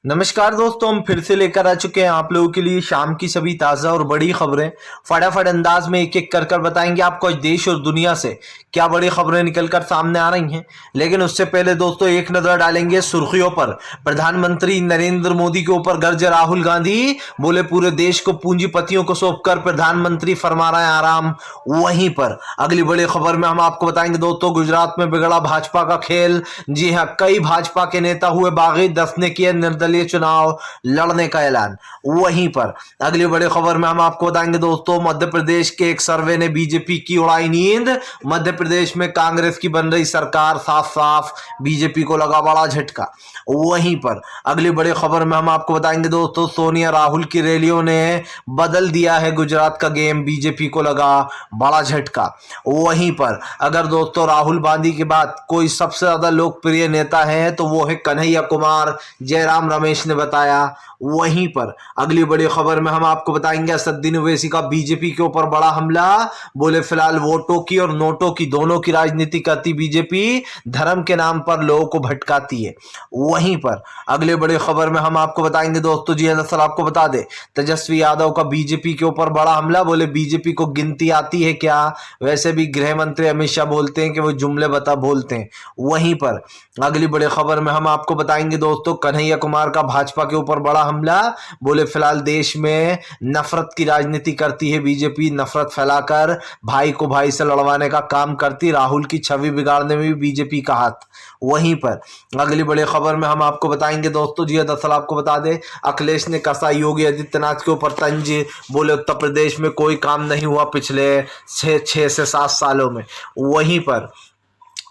नमस्कार दोस्तों, हम फिर से लेकर आ चुके हैं आप लोगों के लिए शाम की सभी ताज़ा और बड़ी खबरें। फटाफट अंदाज में एक एक कर बताएंगे आपको आज देश और दुनिया से क्या बड़ी खबरें निकलकर सामने आ रही हैं। लेकिन उससे पहले दोस्तों एक नजर डालेंगे सुर्खियों पर। प्रधानमंत्री नरेंद्र मोदी के ऊपर गर्जे राहुल गांधी, बोले पूरे देश को पूंजीपतियों को सौंपकर प्रधानमंत्री फरमा रहे हैं आराम। वहीं पर अगली बड़ी खबर में हम आपको बताएंगे दोस्तों, गुजरात में बिगड़ा भाजपा का खेल। जी हाँ, कई भाजपा के नेता हुए बागी, 10 ने किए निर्दलीय चुनाव लड़ने का ऐलान। वहीं पर अगली बड़ी खबर में हम आपको बताएंगे दोस्तों, मध्य प्रदेश के एक सर्वे ने बीजेपी की उड़ाई नींद। मध्य प्रदेश में कांग्रेस की बन रही सरकार, साफ साफ बीजेपी को लगा बड़ा झटका। वहीं पर अगली बड़ी खबर में हम आपको बताएंगे दोस्तों, सोनिया राहुल की रैलियों ने बदल दिया है गुजरात का गेम, बीजेपी को लगा बड़ा झटका। वहीं पर अगर दोस्तों राहुल गांधी के बाद कोई सबसे ज्यादा लोकप्रिय नेता है तो वो है कन्हैया कुमार, जयराम रमेश ने बताया। वहीं पर अगली बड़ी खबर में हम आपको बताएंगे, असदुद्दीन ओवैसी का बीजेपी के ऊपर बड़ा हमला। बोले फिलहाल वोटों की और नोटों की, दोनों की राजनीति करती बीजेपी, धर्म के नाम पर लोगों को भटकाती है। वहीं पर अगले बड़ी खबर में हम आपको बताएंगे दोस्तों, जी दरअसल आपको बता दे, तेजस्वी यादव का बीजेपी के ऊपर बड़ा हमला। बोले बीजेपी को गिनती आती है क्या? वैसे भी गृह मंत्री अमित शाह बोलते हैं कि वो जुमले बोलते हैं। वहीं पर अगली बड़ी खबर में हम आपको बताएंगे दोस्तों, कन्हैया कुमार का भाजपा के ऊपर बड़ा हमला। बोले फिलहाल देश में नफरत की राजनीति करती है बीजेपी, नफरत फैलाकर भाई को भाई से लड़वाने का काम करती, राहुल की छवि बिगाड़ने में भी बीजेपी का हाथ। वहीं पर अगली बड़ी खबर में हम आपको बताएंगे दोस्तों, जी दरअसल आपको बता दें, अखिलेश ने कसा योगी आदित्यनाथ के ऊपर तंज। बोले उत्तर प्रदेश में कोई काम नहीं हुआ पिछले 6 से 7 सालों में। वहीं पर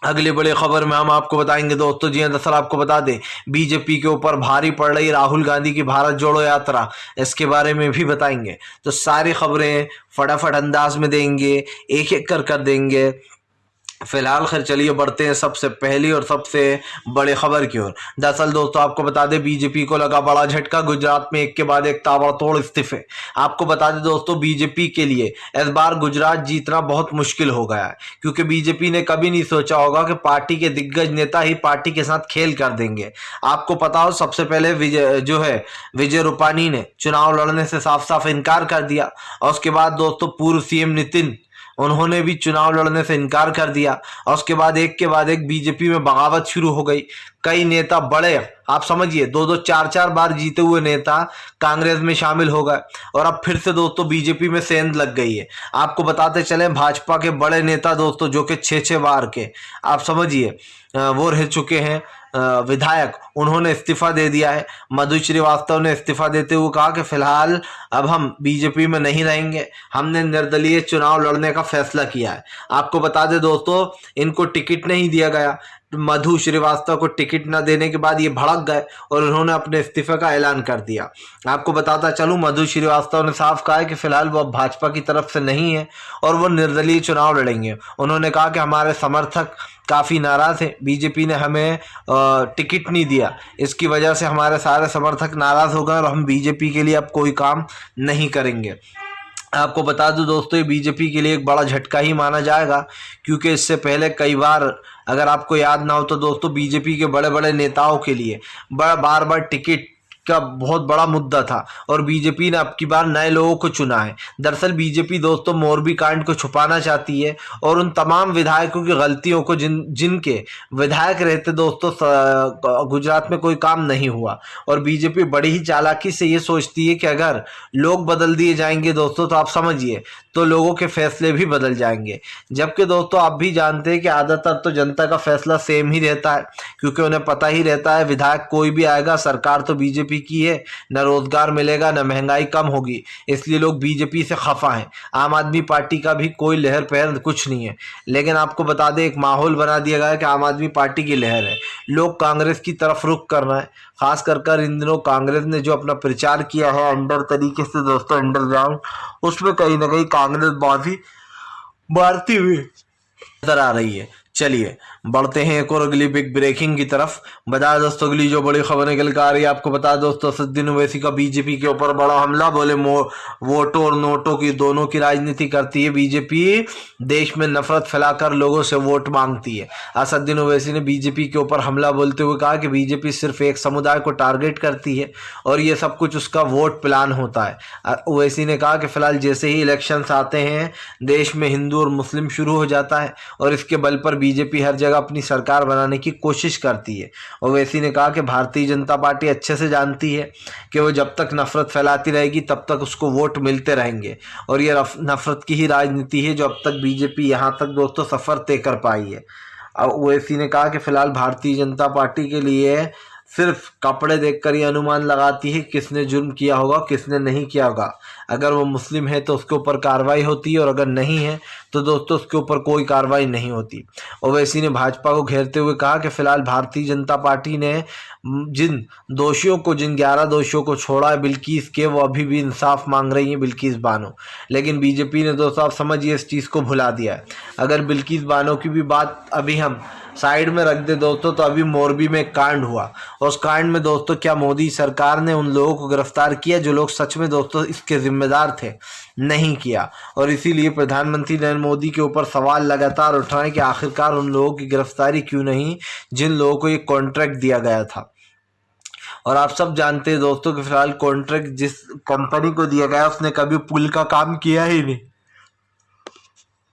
अगली बड़ी खबर में हम आपको बताएंगे दोस्तों, जी दरअसल आपको बता दें, बीजेपी के ऊपर भारी पड़ रही राहुल गांधी की भारत जोड़ो यात्रा, इसके बारे में भी बताएंगे। तो सारी खबरें फटाफट अंदाज में देंगे, एक एक कर देंगे। फिलहाल खैर चलिए बढ़ते हैं सबसे पहली और सबसे बड़ी खबर की ओर। दरअसल दोस्तों आपको बता दें, बीजेपी को लगा बड़ा झटका, गुजरात में एक के बाद एक ताबड़तोड़ इस्तीफे। आपको बता दें दोस्तों, बीजेपी के लिए इस बार गुजरात जीतना बहुत मुश्किल हो गया है, क्योंकि बीजेपी ने कभी नहीं सोचा होगा कि पार्टी के दिग्गज नेता ही पार्टी के साथ खेल कर देंगे। आपको पता हो, सबसे पहले विजय रूपानी ने चुनाव लड़ने से साफ साफ इनकार कर दिया, और उसके बाद दोस्तों पूर्व सीएम नितिन, उन्होंने भी चुनाव लड़ने से इनकार कर दिया। और उसके बाद एक के बाद एक बीजेपी में बगावत शुरू हो गई। कई नेता बड़े, आप समझिए 2-2 4-4 बार जीते हुए नेता कांग्रेस में शामिल हो गए, और अब फिर से दोस्तों बीजेपी में सेंध लग गई है। आपको बताते चले, भाजपा के बड़े नेता दोस्तों जो कि 6-6 बार के, आप समझिए वो रह चुके हैं विधायक, उन्होंने इस्तीफा दे दिया है। मधु श्रीवास्तव ने इस्तीफा देते हुए कहा कि फिलहाल अब हम बीजेपी में नहीं रहेंगे, हमने निर्दलीय चुनाव लड़ने का फैसला किया है। आपको बता दें दोस्तों, इनको टिकट नहीं दिया गया। मधु श्रीवास्तव को टिकट न देने के बाद ये भड़क गए और उन्होंने अपने इस्तीफे का ऐलान कर दिया। आपको बताता चलूं, मधु श्रीवास्तव ने साफ कहा है कि फिलहाल वो भाजपा की तरफ से नहीं है और वो निर्दलीय चुनाव लड़ेंगे। उन्होंने कहा कि हमारे समर्थक काफ़ी नाराज़ है, बीजेपी ने हमें टिकट नहीं दिया, इसकी वजह से हमारे सारे समर्थक नाराज़ हो गए और हम बीजेपी के लिए अब कोई काम नहीं करेंगे। आपको बता दूं दोस्तों, ये बीजेपी के लिए एक बड़ा झटका ही माना जाएगा, क्योंकि इससे पहले कई बार, अगर आपको याद ना हो तो दोस्तों, बीजेपी के बड़े बड़े नेताओं के लिए बार बार टिकट का बहुत बड़ा मुद्दा था और बीजेपी ने अब की बार नए लोगों को चुना है। दरअसल बीजेपी दोस्तों मोरबी कांड को छुपाना चाहती है और उन तमाम विधायकों की गलतियों को, जिनके विधायक रहते दोस्तों गुजरात में कोई काम नहीं हुआ। और बीजेपी बड़ी ही चालाकी से ये सोचती है कि अगर लोग बदल दिए जाएंगे दोस्तों, तो आप समझिए तो लोगों के फैसले भी बदल जाएंगे। जबकि दोस्तों आप भी जानते हैं कि ज़्यादातर तो जनता का फैसला सेम ही रहता है, क्योंकि उन्हें पता ही रहता है विधायक कोई भी आएगा, सरकार तो बीजेपी की है, न रोजगार मिलेगा न महंगाई कम होगी, इसलिए लोग बीजेपी से खफा हैं। आम आदमी पार्टी का भी कोई लहर पहर कुछ नहीं है। लेकिन आपको बता दें, एक माहौल बना दिया गया है कि आम आदमी पार्टी की लहर है, लोग कांग्रेस की तरफ रुख कर रहे हैं। खास कर इन दिनों कांग्रेस ने जो अपना प्रचार किया है अंडर तरीके से दोस्तों, अंडरग्राउंड, उसमें कहीं ना कहीं कांग्रेस बाजी मारती हुई नजर आ रही है। चलिए बढ़ते हैं एक और अगली बिग ब्रेकिंग की तरफ। बता दोस्तों अगली जो बड़ी खबर निकल कर आ रही है, आपको बता दोस्तों असदुद्दीन ओवैसी का बीजेपी के ऊपर बड़ा हमला। बोले वोटों और नोटों की दोनों की राजनीति करती है बीजेपी, देश में नफरत फैलाकर लोगों से वोट मांगती है। असदुद्दीन ओवैसी ने बीजेपी के ऊपर हमला बोलते हुए कहा कि बीजेपी सिर्फ एक समुदाय को टारगेट करती है और ये सब कुछ उसका वोट प्लान होता है। ओवैसी ने कहा कि फिलहाल जैसे ही इलेक्शंस आते हैं देश में हिंदू और मुस्लिम शुरू हो जाता है और इसके बल पर बीजेपी हर जगह अपनी सरकार बनाने की कोशिश करती है। ओवैसी ने कहा कि भारतीय जनता पार्टी अच्छे से जानती है कि वो जब तक नफरत फैलाती रहेगी तब तक उसको वोट मिलते रहेंगे और ये नफरत की ही राजनीति है जो अब तक बीजेपी यहाँ तक दोस्तों सफर तय कर पाई है। ओवैसी ने कहा कि फिलहाल भारतीय जनता पार्टी के लिए सिर्फ कपड़े देखकर ये अनुमान लगाती है किसने जुर्म किया होगा किसने नहीं किया होगा। अगर वो मुस्लिम है तो उसके ऊपर कार्रवाई होती है और अगर नहीं है तो दोस्तों उसके ऊपर कोई कार्रवाई नहीं होती। ओवैसी ने भाजपा को घेरते हुए कहा कि फिलहाल भारतीय जनता पार्टी ने जिन 11 दोषियों को छोड़ा है बिल्किस के, वो अभी भी इंसाफ मांग रही हैं बिल्किस बानो। लेकिन बीजेपी ने दोस्तों आप समझिए इस चीज़ को भुला दिया है। अगर बिल्किस बानो की भी बात अभी हम साइड में रख दे दोस्तों तो अभी मोरबी में एक कांड हुआ और उस कांड में दोस्तों क्या मोदी सरकार ने उन लोगों को गिरफ्तार किया जो लोग सच में दोस्तों इसके जिम्मेदार थे? नहीं किया। और इसीलिए प्रधानमंत्री नरेंद्र मोदी के ऊपर सवाल लगातार उठ रहे हैं कि आखिरकार उन लोगों की गिरफ्तारी क्यों नहीं जिन लोगों को ये कॉन्ट्रैक्ट दिया गया था। और आप सब जानते हैं दोस्तों कि फिलहाल कॉन्ट्रैक्ट जिस कंपनी को दिया गया उसने कभी पुल का काम किया ही नहीं।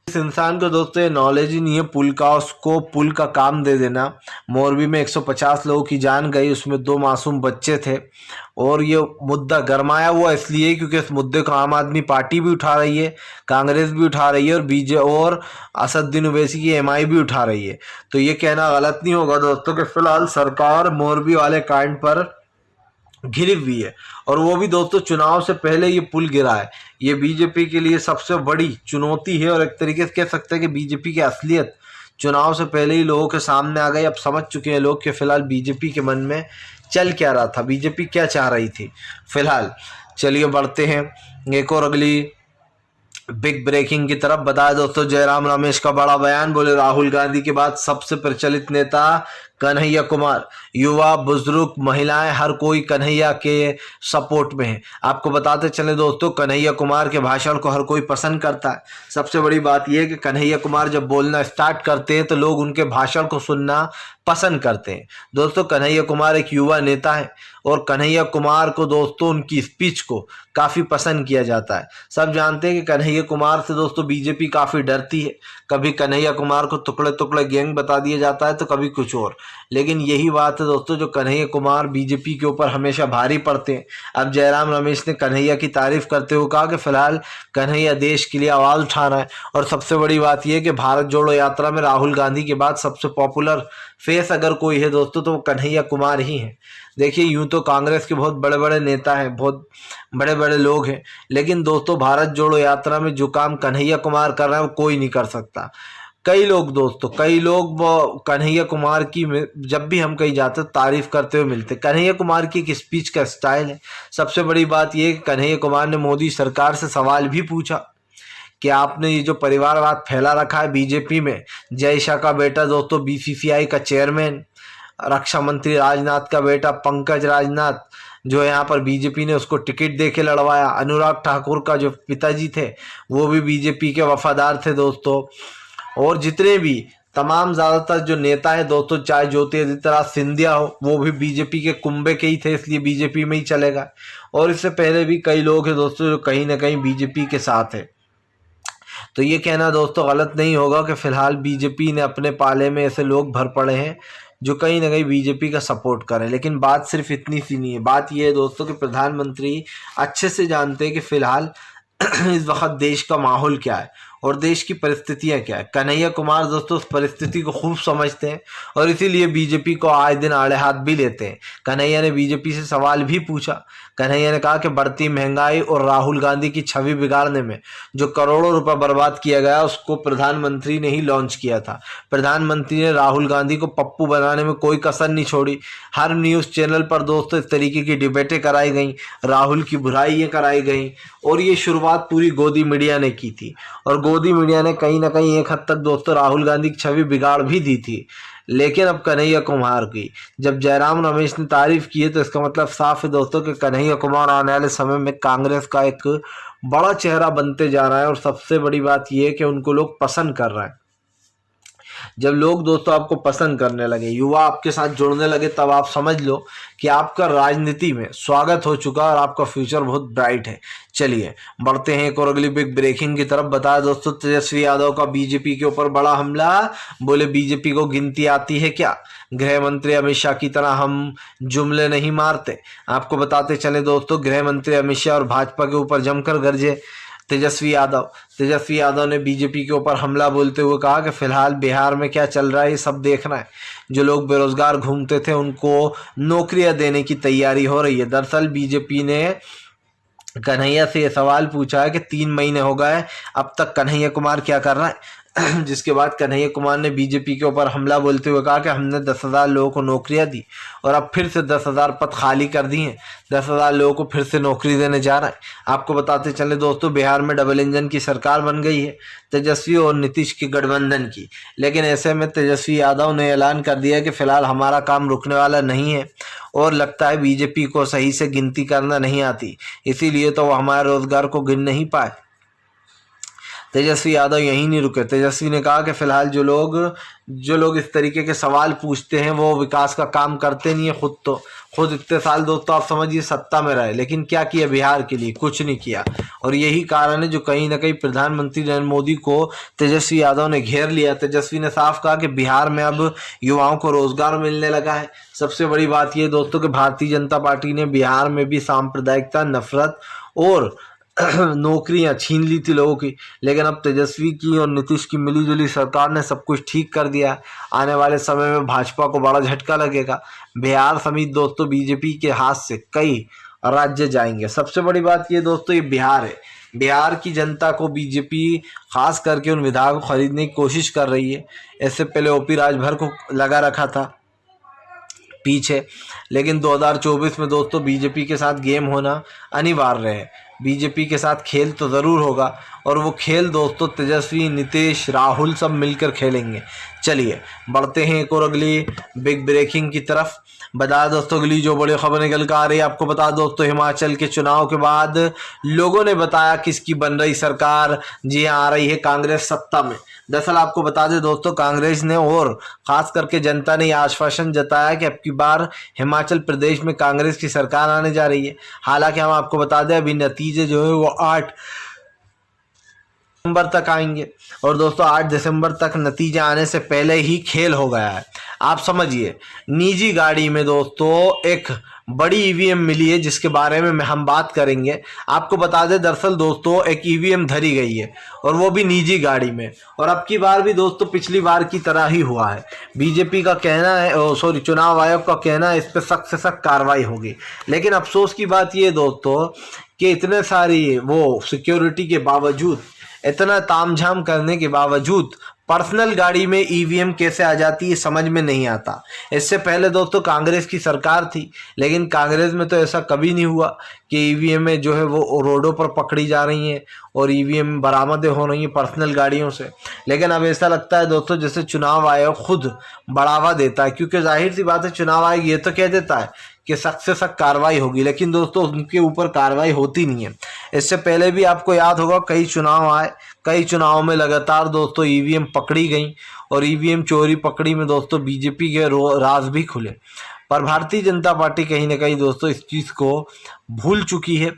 इस इंसान को दोस्तों ये नॉलेज ही नहीं है पुल का, उसको पुल का काम दे देना। मोरबी में 150 लोगों की जान गई, उसमें 2 मासूम बच्चे थे और ये मुद्दा गरमाया हुआ इसलिए क्योंकि इस मुद्दे को आम आदमी पार्टी भी उठा रही है, कांग्रेस भी उठा रही है और बीजेपी और असदुद्दीन ओवैसी की एमआई भी उठा रही है। तो ये कहना गलत नहीं होगा दोस्तों कि फिलहाल सरकार मोरबी वाले कांड पर घिरी हुई है और वो भी दोस्तों चुनाव से पहले ये पुल गिरा है। ये बीजेपी के लिए सबसे बड़ी चुनौती है और एक तरीके से कह सकते हैं कि बीजेपी की असलियत चुनाव से पहले ही लोगों के सामने आ गई। अब समझ चुके हैं लोग कि फिलहाल बीजेपी के मन में चल क्या रहा था, बीजेपी क्या चाह रही थी। फिलहाल चलिए बढ़ते हैं एक और अगली बिग ब्रेकिंग की तरफ। बताया दोस्तों जयराम रमेश का बड़ा बयान। बोले राहुल गांधी के बाद सबसे प्रचलित नेता कन्हैया कुमार, युवा बुजुर्ग महिलाएं हर कोई कन्हैया के सपोर्ट में है। आपको बताते चले दोस्तों कन्हैया कुमार के भाषण को हर कोई पसंद करता है। सबसे बड़ी बात यह है कि कन्हैया कुमार जब बोलना स्टार्ट करते हैं तो लोग उनके भाषण को सुनना पसंद करते हैं। दोस्तों कन्हैया कुमार एक युवा नेता है और कन्हैया कुमार को दोस्तों उनकी स्पीच को काफ़ी पसंद किया जाता है। सब जानते हैं कि कन्हैया कुमार से दोस्तों बीजेपी काफ़ी डरती है। कभी कन्हैया कुमार को टुकड़े टुकड़े गैंग बता दिया जाता है तो कभी कुछ और। लेकिन यही बात है दोस्तों जो कन्हैया कुमार बीजेपी के ऊपर हमेशा भारी पड़ते हैं। अब जयराम रमेश ने कन्हैया की तारीफ करते हुए कहा कि फिलहाल कन्हैया देश के लिए आवाज़ उठा रहा है और सबसे बड़ी बात यह है कि भारत जोड़ो यात्रा में राहुल गांधी के बाद सबसे पॉपुलर फेस अगर कोई है दोस्तों तो वो कन्हैया कुमार ही है। देखिए यूं तो कांग्रेस के बहुत बड़े बड़े नेता हैं, बहुत बड़े बड़े लोग हैं, लेकिन दोस्तों भारत जोड़ो यात्रा में जो काम कन्हैया कुमार कर रहे हैं वो कोई नहीं कर सकता। कई लोग कन्हैया कुमार की जब भी हम कहीं जाते तारीफ करते हुए मिलते। कन्हैया कुमार की एक स्पीच का स्टाइल है। सबसे बड़ी बात यह है कि कन्हैया कुमार ने मोदी सरकार से सवाल भी पूछा कि आपने ये जो परिवारवाद फैला रखा है बीजेपी में, जय शाह का बेटा दोस्तों बीसीसीआई का चेयरमैन, रक्षा मंत्री राजनाथ का बेटा पंकज राजनाथ जो यहाँ पर बीजेपी ने उसको टिकट दे के लड़वाया, अनुराग ठाकुर का जो पिताजी थे वो भी बीजेपी के वफादार थे दोस्तों, और जितने भी तमाम ज़्यादातर जो नेता हैं दोस्तों, चाहे ज्योतिरादित्य सिंधिया हो वो भी बीजेपी के कुंबे के ही थे, इसलिए बीजेपी में ही चलेगा। और इससे पहले भी कई लोग हैं दोस्तों जो कहीं ना कहीं बीजेपी के साथ है। तो ये कहना दोस्तों गलत नहीं होगा कि फिलहाल बीजेपी ने अपने पाले में ऐसे लोग भर पड़े हैं जो कहीं ना कहीं बीजेपी का सपोर्ट करें। लेकिन बात सिर्फ इतनी सी नहीं है, बात यह है दोस्तों कि प्रधानमंत्री अच्छे से जानते हैं कि फिलहाल इस वक्त देश का माहौल क्या है और देश की परिस्थितियां क्या है। कन्हैया कुमार दोस्तों उस परिस्थिति को खूब समझते हैं और इसीलिए बीजेपी को आए दिन आड़े हाथ भी लेते हैं। कन्हैया ने बीजेपी से सवाल भी पूछा। कन्हैया ने कहा कि बढ़ती महंगाई और राहुल गांधी की छवि बिगाड़ने में जो करोड़ों रुपए बर्बाद किया गया उसको प्रधानमंत्री ने ही लॉन्च किया था। प्रधानमंत्री ने राहुल गांधी को पप्पू बनाने में कोई कसर नहीं छोड़ी। हर न्यूज़ चैनल पर दोस्तों इस तरीके की डिबेटें कराई गई, राहुल की बुराइयाँ कराई गई और ये शुरुआत पूरी गोदी मीडिया ने की थी। और गोदी मीडिया ने कहीं ना कहीं एक हद तक दोस्तों राहुल गांधी की छवि बिगाड़ भी दी थी, लेकिन अब कन्हैया कुमार की जब जयराम रमेश ने तारीफ की है तो इसका मतलब साफ है दोस्तों कि कन्हैया कुमार आने वाले समय में कांग्रेस का एक बड़ा चेहरा बनते जा रहा है। और सबसे बड़ी बात यह है कि उनको लोग पसंद कर रहे हैं। जब लोग दोस्तों आपको पसंद करने लगे, युवा आपके साथ जुड़ने लगे, तब आप समझ लो कि आपका राजनीति में स्वागत हो चुका और आपका फ्यूचर बहुत ब्राइट है। चलिए बढ़ते हैं एक और अगली बिग ब्रेकिंग की तरफ। बताया दोस्तों तेजस्वी यादव का बीजेपी के ऊपर बड़ा हमला, बोले बीजेपी को गिनती आती है क्या, गृह मंत्री अमित शाह की तरह हम जुमले नहीं मारते। आपको बताते चले दोस्तों गृह मंत्री अमित शाह और भाजपा के ऊपर जमकर गरजे तेजस्वी यादव ने बीजेपी के ऊपर हमला बोलते हुए कहा कि फिलहाल बिहार में क्या चल रहा है ये सब देखना है। जो लोग बेरोजगार घूमते थे उनको नौकरियां देने की तैयारी हो रही है। दरअसल बीजेपी ने कन्हैया से ये सवाल पूछा है कि 3 महीने हो गए अब तक कन्हैया कुमार क्या कर रहा है, जिसके बाद कन्हैया कुमार ने बीजेपी के ऊपर हमला बोलते हुए कहा कि हमने 10,000 लोगों को नौकरियां दी और अब फिर से 10,000 पद खाली कर दिए हैं, 10,000 लोगों को फिर से नौकरी देने जा रहा है। आपको बताते चले दोस्तों बिहार में डबल इंजन की सरकार बन गई है, तेजस्वी और नीतीश की गठबंधन की। लेकिन ऐसे में तेजस्वी यादव ने ऐलान कर दिया कि फिलहाल हमारा काम रुकने वाला नहीं है और लगता है बीजेपी को सही से गिनती करना नहीं आती, इसीलिए तो वो हमारे रोजगार को गिन नहीं पाए। तेजस्वी यादव यहीं नहीं रुके। तेजस्वी ने कहा कि फिलहाल जो लोग इस तरीके के सवाल पूछते हैं वो विकास का काम करते नहीं है। खुद इतने साल दोस्तों आप समझिए सत्ता में रहे, लेकिन क्या किया बिहार के लिए, कुछ नहीं किया। और यही कारण है जो कहीं ना कहीं प्रधानमंत्री नरेंद्र मोदी को तेजस्वी यादव ने घेर लिया। तेजस्वी ने साफ कहा कि बिहार में अब युवाओं को रोजगार मिलने लगा है। सबसे बड़ी बात यह दोस्तों कि भारतीय जनता पार्टी ने बिहार में भी सांप्रदायिकता, नफरत और नौकरियां छीन ली थी लोगों की, लेकिन अब तेजस्वी की और नीतीश की मिलीजुली सरकार ने सब कुछ ठीक कर दिया। आने वाले समय में भाजपा को बड़ा झटका लगेगा। बिहार समेत दोस्तों बीजेपी के हाथ से कई राज्य जाएंगे। सबसे बड़ी बात ये दोस्तों ये बिहार है। बिहार की जनता को बीजेपी खास करके उन विधायकों को खरीदने की कोशिश कर रही है। इससे पहले ओपी राजभर को लगा रखा था पीछे, लेकिन 2024 में दोस्तों बीजेपी के साथ गेम होना अनिवार्य है। बीजेपी के साथ खेल तो ज़रूर होगा और वो खेल दोस्तों तेजस्वी, नीतीश, राहुल सब मिलकर खेलेंगे। चलिए बढ़ते हैं एक और अगली बिग ब्रेकिंग की तरफ। बता दोस्तों अगली जो बड़ी खबर निकल कर आ रही है, आपको बता दोस्तों हिमाचल के चुनाव के बाद लोगों ने बताया किसकी बन रही सरकार। जी हाँ, आ रही है कांग्रेस सत्ता में। दरअसल आपको बता दें दोस्तों कांग्रेस ने और खास करके जनता ने आश्वासन जताया कि अब की बार हिमाचल प्रदेश में कांग्रेस की सरकार आने जा रही है। हालांकि हम आपको बता दें अभी नतीजे जो है वो 8 दिसंबर तक आएंगे और दोस्तों 8 दिसंबर तक नतीजे आने से पहले ही खेल हो गया है। आप समझिए निजी गाड़ी में दोस्तों एक बड़ी ईवीएम मिली है जिसके बारे में हम बात करेंगे। आपको बता दें दरअसल दोस्तों एक ईवीएम धरी गई है और वो भी निजी गाड़ी में, और अब की बार भी दोस्तों पिछली बार की तरह ही हुआ है। बीजेपी का कहना है चुनाव आयोग का कहना है इस पर सख्त से सख्त कार्रवाई होगी। लेकिन अफसोस की बात ये दोस्तों कि इतने सारी वो सिक्योरिटी के बावजूद, इतना तामझाम करने के बावजूद पर्सनल गाड़ी में ईवीएम कैसे आ जाती है समझ में नहीं आता। इससे पहले दोस्तों कांग्रेस की सरकार थी, लेकिन कांग्रेस में तो ऐसा कभी नहीं हुआ कि ईवीएम जो है वो रोडों पर पकड़ी जा रही हैं और ईवीएम बरामदें हो रही हैं पर्सनल गाड़ियों से। लेकिन अब ऐसा लगता है दोस्तों जैसे चुनाव आयोग खुद बढ़ावा देता है, क्योंकि जाहिर सी बात है चुनाव आयोग ये तो कह देता है कि सख्त से सख्त कार्रवाई होगी, लेकिन दोस्तों उनके ऊपर कार्रवाई होती नहीं है। इससे पहले भी आपको याद होगा कई चुनाव आए, कई चुनावों में लगातार दोस्तों ईवीएम पकड़ी गई और ईवीएम चोरी पकड़ी में दोस्तों बीजेपी के राज भी खुले। पर भारतीय जनता पार्टी कहीं ना कहीं दोस्तों इस चीज़ को भूल चुकी है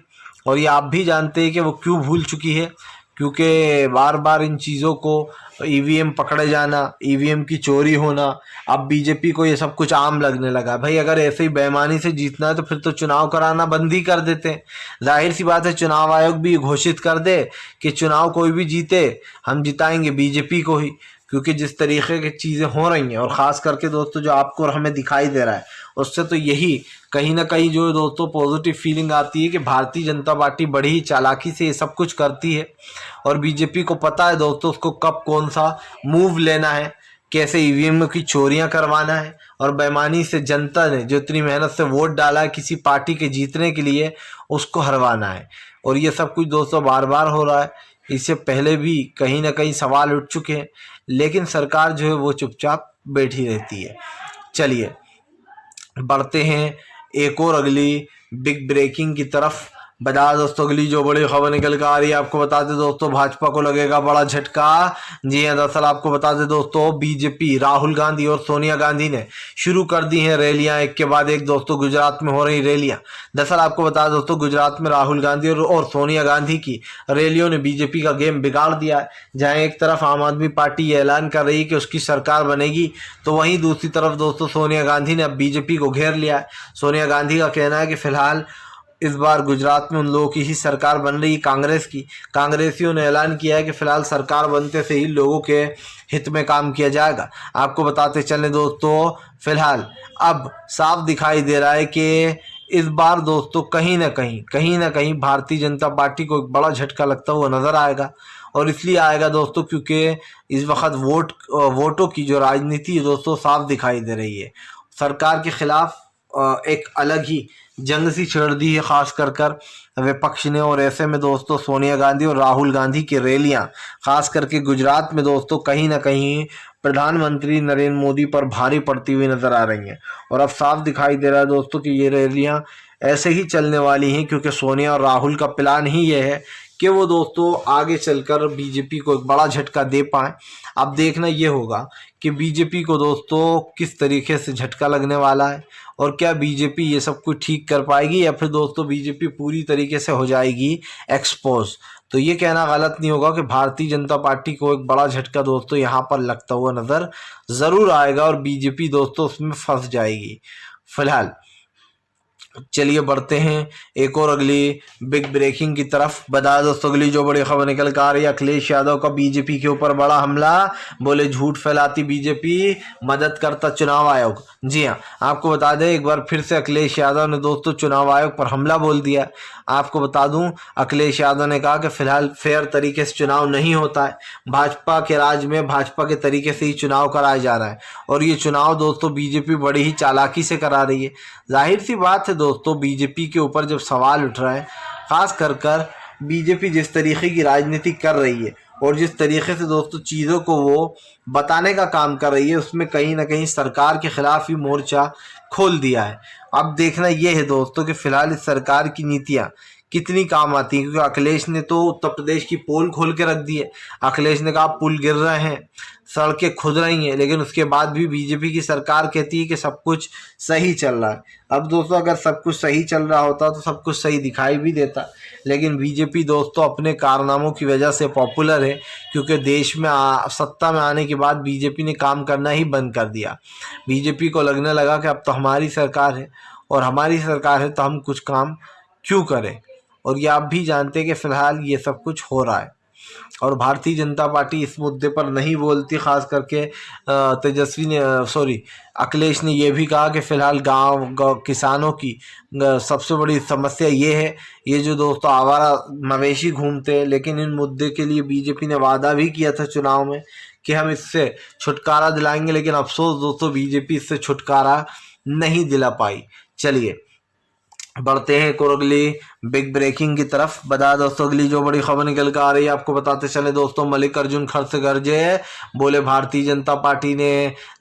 और ये आप भी जानते हैं कि वो क्यों भूल चुकी है, क्योंकि बार बार इन चीज़ों को ईवीएम पकड़े जाना, ईवीएम की चोरी होना, अब बीजेपी को ये सब कुछ आम लगने लगा। भाई अगर ऐसे ही बेईमानी से जीतना है तो फिर तो चुनाव कराना बंद ही कर देते हैं। जाहिर सी बात है चुनाव आयोग भी घोषित कर दे कि चुनाव कोई भी जीते हम जिताएंगे बीजेपी को ही, क्योंकि जिस तरीके की चीज़ें हो रही हैं और ख़ास करके दोस्तों जो आपको और हमें दिखाई दे रहा है उससे तो यही कहीं ना कहीं जो दोस्तों पॉजिटिव फीलिंग आती है कि भारतीय जनता पार्टी बड़ी ही चालाकी से ये सब कुछ करती है और बीजेपी को पता है दोस्तों उसको कब कौन सा मूव लेना है, कैसे ईवीएम की चोरियां करवाना है और बेईमानी से जनता ने जो इतनी मेहनत से वोट डाला है किसी पार्टी के जीतने के लिए उसको हरवाना है। और ये सब कुछ दोस्तों बार बार हो रहा है। इससे पहले भी कहीं ना कहीं सवाल उठ चुके हैं, लेकिन सरकार जो है वो चुपचाप बैठी रहती है। चलिए बढ़ते हैं एक और अगली बिग ब्रेकिंग की तरफ। बता दोस्तों अगली जो बड़ी खबर निकल कर आ रही है, आपको बता दें दोस्तों भाजपा को लगेगा बड़ा झटका। जी हां, दरअसल आपको बता दें दोस्तों बीजेपी, राहुल गांधी और सोनिया गांधी ने शुरू कर दी हैं रैलियां एक के बाद एक। दोस्तों गुजरात में हो रही रैलियां, दरअसल आपको बता दें दोस्तों गुजरात में राहुल गांधी और सोनिया गांधी की रैलियों ने बीजेपी का गेम बिगाड़ दिया है। जहां एक तरफ आम आदमी पार्टी ये ऐलान कर रही है कि उसकी सरकार बनेगी, तो वहीं दूसरी तरफ दोस्तों सोनिया गांधी ने अब बीजेपी को घेर लिया है। सोनिया गांधी का कहना है कि फिलहाल इस बार गुजरात में उन लोगों की ही सरकार बन रही, कांग्रेस की। कांग्रेसियों ने ऐलान किया है कि फिलहाल सरकार बनते से ही लोगों के हित में काम किया जाएगा। आपको बताते चले दोस्तों फिलहाल अब साफ दिखाई दे रहा है कि इस बार दोस्तों कहीं ना कहीं भारतीय जनता पार्टी को एक बड़ा झटका लगता हुआ नजर आएगा। और इसलिए आएगा दोस्तों क्योंकि इस वक्त वोटों की जो राजनीति है दोस्तों साफ दिखाई दे रही है। सरकार के खिलाफ एक अलग ही जंग सी छेड़ दी है खास कर विपक्ष ने। और ऐसे में दोस्तों सोनिया गांधी और राहुल गांधी की रैलियां खास करके गुजरात में दोस्तों कहीं ना कहीं प्रधानमंत्री नरेंद्र मोदी पर भारी पड़ती हुई नजर आ रही हैं। और अब साफ दिखाई दे रहा है दोस्तों कि ये रैलियां ऐसे ही चलने वाली हैं, क्योंकि सोनिया और राहुल का प्लान ही ये है कि वो दोस्तों आगे चलकर बीजेपी को एक बड़ा झटका दे पाएं। अब देखना ये होगा कि बीजेपी को दोस्तों किस तरीके से झटका लगने वाला है, और क्या बीजेपी ये सब कुछ ठीक कर पाएगी या फिर दोस्तों बीजेपी पूरी तरीके से हो जाएगी एक्सपोज। तो ये कहना गलत नहीं होगा कि भारतीय जनता पार्टी को एक बड़ा झटका दोस्तों यहाँ पर लगता हुआ नजर ज़रूर आएगा और बीजेपी दोस्तों उसमें फंस जाएगी। फिलहाल चलिए बढ़ते हैं एक और अगली बिग ब्रेकिंग की तरफ। बता दोस्तों अगली जो बड़ी खबर निकल कर आ रही है, अखिलेश यादव का बीजेपी के ऊपर बड़ा हमला। बोले झूठ फैलाती बीजेपी, मदद करता चुनाव आयोग। जी हां, आपको बता दें एक बार फिर से अखिलेश यादव ने दोस्तों चुनाव आयोग पर हमला बोल दिया। आपको बता दूं अखिलेश यादव ने कहा कि फिलहाल फेयर तरीके से चुनाव नहीं होता है, भाजपा के राज में भाजपा के तरीके से ही चुनाव कराया जा रहा है, और ये चुनाव दोस्तों बीजेपी बड़ी ही चालाकी से करा रही है। जाहिर सी बात है दोस्तों बीजेपी के ऊपर जब सवाल उठ रहा है, खास कर बीजेपी जिस तरीके की राजनीति कर रही है और जिस तरीके से दोस्तों चीज़ों को वो बताने का काम कर रही है, उसमें कहीं ना कहीं सरकार के खिलाफ ही मोर्चा खोल दिया है। अब देखना ये है दोस्तों कि फिलहाल इस सरकार की नीतियां कितनी काम आती हैं, क्योंकि अखिलेश ने तो उत्तर प्रदेश की पोल खोल के रख दी है। अखिलेश ने कहा पुल गिर रहे हैं, सड़कें खुद रही हैं, लेकिन उसके बाद भी बीजेपी की सरकार कहती है कि सब कुछ सही चल रहा है। अब दोस्तों अगर सब कुछ सही चल रहा होता तो सब कुछ सही दिखाई भी देता, लेकिन बीजेपी दोस्तों अपने कारनामों की वजह से पॉपुलर है, क्योंकि देश में सत्ता में आने के बाद बीजेपी ने काम करना ही बंद कर दिया। बीजेपी को लगने लगा कि अब तो हमारी सरकार है और हमारी सरकार है तो हम कुछ काम क्यों करें। और ये आप भी जानते हैं कि फिलहाल ये सब कुछ हो रहा है, और भारतीय जनता पार्टी इस मुद्दे पर नहीं बोलती। खास करके अखिलेश ने यह भी कहा कि फिलहाल गांव किसानों की सबसे बड़ी समस्या ये है, ये जो दोस्तों आवारा मवेशी घूमते हैं, लेकिन इन मुद्दे के लिए बीजेपी ने वादा भी किया था चुनाव में कि हम इससे छुटकारा दिलाएंगे, लेकिन अफसोस दोस्तों बीजेपी इससे छुटकारा नहीं दिला पाई। चलिए बढ़ते हैं एक और अगली बिग ब्रेकिंग की तरफ। बता दोस्तों अगली जो बड़ी खबर निकल कर आ रही है, आपको बताते चले दोस्तों मल्लिकार्जुन खड़से गरजे। बोले भारतीय जनता पार्टी ने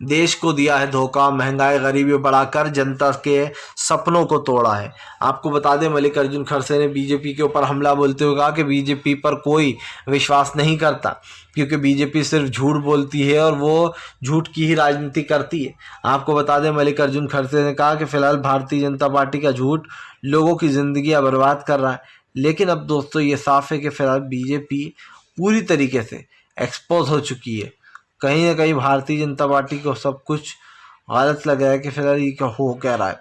देश को दिया है धोखा, महंगाई गरीबी बढ़ाकर जनता के सपनों को तोड़ा है। आपको बता दें मल्लिकार्जुन खड़से ने बीजेपी के ऊपर हमला बोलते हुए कहा कि बीजेपी पर कोई विश्वास नहीं करता, क्योंकि बीजेपी सिर्फ झूठ बोलती है और वो झूठ की ही राजनीति करती है। आपको बता दें मल्लिकार्जुन खड़से ने कहा कि फिलहाल भारतीय जनता पार्टी का झूठ लोगों की जिंदगियां बर्बाद कर रहा है, लेकिन अब दोस्तों ये साफ है कि फिलहाल बीजेपी पूरी तरीके से एक्सपोज हो चुकी है। कहीं ना कहीं भारतीय जनता पार्टी को सब कुछ गलत लग रहा है कि फिलहाल ये हो क्या रहा है।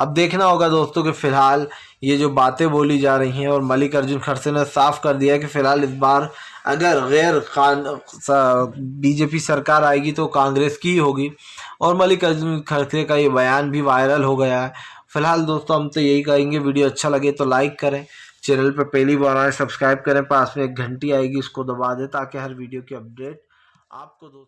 अब देखना होगा दोस्तों कि फिलहाल ये जो बातें बोली जा रही हैं, और मल्लिकार्जुन खड़से ने साफ कर दिया कि फिलहाल इस बार अगर बीजेपी सरकार आएगी तो कांग्रेस की ही होगी, और मल्लिकार्जुन खड़से का ये बयान भी वायरल हो गया है। फिलहाल दोस्तों हम तो यही कहेंगे, वीडियो अच्छा लगे तो लाइक करें, चैनल पर पहली बार आए सब्सक्राइब करें, पास में एक घंटी आएगी उसको दबा दें ताकि हर वीडियो की अपडेट आपको दोस्तों